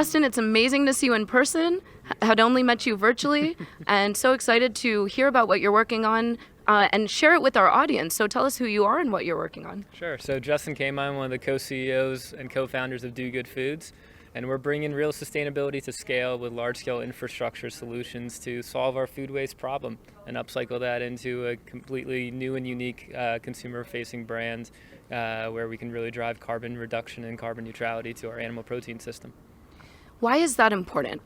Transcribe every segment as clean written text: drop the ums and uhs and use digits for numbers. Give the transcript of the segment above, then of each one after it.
Justin, it's amazing to see you in person. Had only met you virtually, and so excited to hear about what you're working on and share it with our audience. So tell us who you are and what you're working on. Sure. So Justin Kamine, one of the co-CEOs and co-founders of Do Good Foods, and we're bringing real sustainability to scale with large-scale infrastructure solutions to solve our food waste problem and upcycle that into a completely new and unique consumer-facing brand where we can really drive carbon reduction and carbon neutrality to our animal protein system. Why is that important?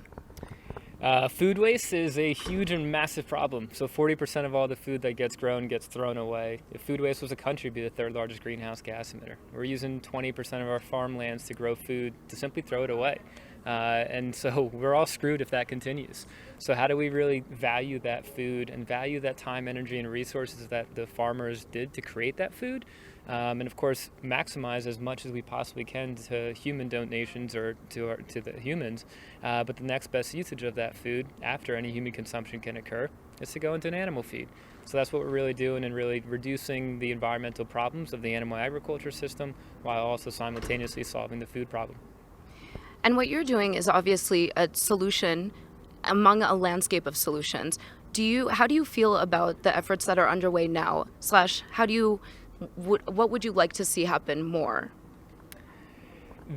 Food waste is a huge and massive problem. So 40% of all the food that gets grown gets thrown away. If food waste was a country, it'd be the third largest greenhouse gas emitter. We're using 20% of our farmlands to grow food to simply throw it away. And so we're all screwed if that continues. So how do we really value that food and value that time, energy, and resources that the farmers did to create that food? And of course, maximize as much as we possibly can to human donations or to the humans. But the next best usage of that food after any human consumption can occur is to go into an animal feed. So that's what we're really doing, and really reducing the environmental problems of the animal agriculture system while also simultaneously solving the food problem. And what you're doing is obviously a solution among a landscape of solutions. How do you feel about the efforts that are underway now? What would you like to see happen more?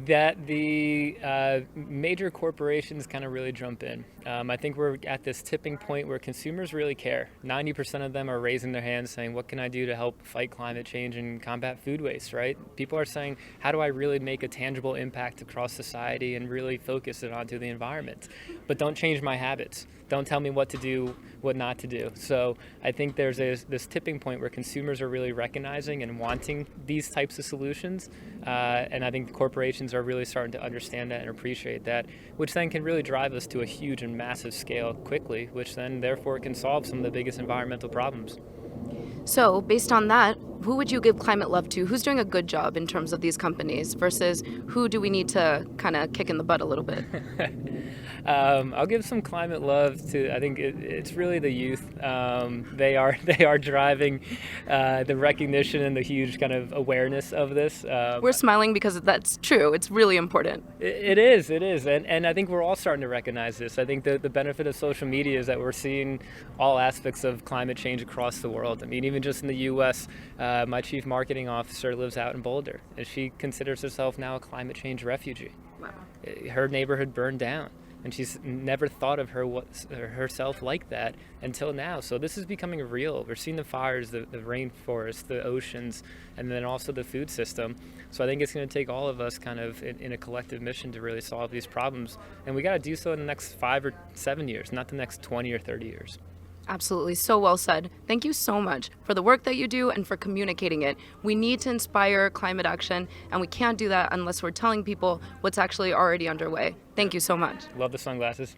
That the major corporations kind of really jump in. I think we're at this tipping point where consumers really care. 90% of them are raising their hands saying, what can I do to help fight climate change and combat food waste, right? People are saying, how do I really make a tangible impact across society and really focus it onto the environment? But don't change my habits. Don't tell me what to do, what not to do. So I think there's this tipping point where consumers are really recognizing and wanting these types of solutions. And I think corporations are really starting to understand that and appreciate that, which then can really drive us to a huge and massive scale quickly, which then therefore can solve some of the biggest environmental problems. So based on that, who would you give climate love to? Who's doing a good job in terms of these companies versus who do we need to kind of kick in the butt a little bit? I'll give some climate love to, I think it's really the youth. They are driving the recognition and the huge kind of awareness of this. We're smiling because that's true. It's really important. It is. And I think we're all starting to recognize this. I think the benefit of social media is that we're seeing all aspects of climate change across the world. I mean, even just in the U.S., my chief marketing officer lives out in Boulder, and she considers herself now a climate change refugee. Wow. Her neighborhood burned down, and she's never thought of herself like that until now. So this is becoming real. We're seeing the fires, the rainforests, the oceans, and then also the food system. So I think it's going to take all of us kind of in a collective mission to really solve these problems. And we got to do so in the next 5 or 7 years, not the next 20 or 30 years. Absolutely. So well said. Thank you so much for the work that you do and for communicating it. We need to inspire climate action, and we can't do that unless we're telling people what's actually already underway. Thank you so much. Love the sunglasses.